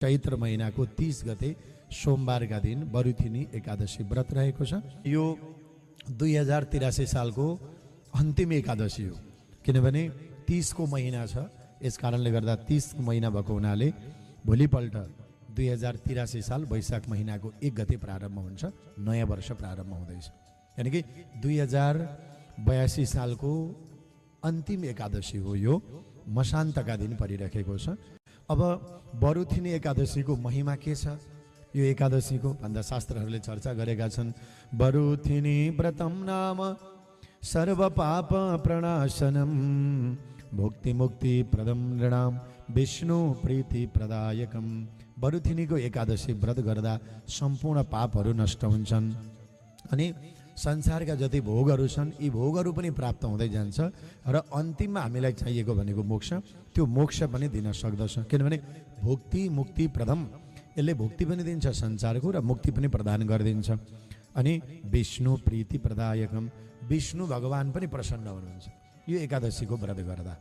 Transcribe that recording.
चैत्र महिनाको 30 गते सोमबारका दिन बरुथिनी एकादशी व्रत रहेको छ। यो 2083 सालको अन्तिम एकादशी हो, किनभने 30 को महिना छ। यस कारणले गर्दा 30 महिना भएको हुनाले भोलिपल्ट 2083 साल वैशाख महिनाको 1 गते प्रारम्भ हुन्छ, नयाँ वर्ष प्रारम्भ हुँदैछ। यानि कि 2082 सालको अन्तिम एकादशी हो। यो मसान्तका दिन परिरहेको छ। अब बरुथिनी एकादशीको महिमा के छ? यो एकादशीको भन्दा शास्त्रहरूले चर्चा गरेका छन्। बरुथिनी व्रतम नाम सर्व पाप प्रणाशनम भुक्ति मुक्ति प्रदम नृणाम विष्णु प्रीति प्रदायकम। बरुथिनीको एकादशी व्रत गर्दा सम्पूर्ण पापहरू नष्ट हुन्छन् अनि संसारका जति भोगहरू छन् यी भोगहरू पनि प्राप्त हुँदै जान्छ र अन्तिममा हामीलाई चाहिएको भनेको मोक्ष, त्यो मोक्ष पनि दिन सक्दछ। किनभने भुक्ति मुक्ति प्रदम, यसले भुक्ति पनि दिन्छ संसारको र मुक्ति पनि प्रदान गरिदिन्छ। अनि विष्णु प्रीति प्रदायकम, विष्णु भगवान पनि प्रसन्न हुनुहुन्छ यो एकादशीको व्रत गर्दा।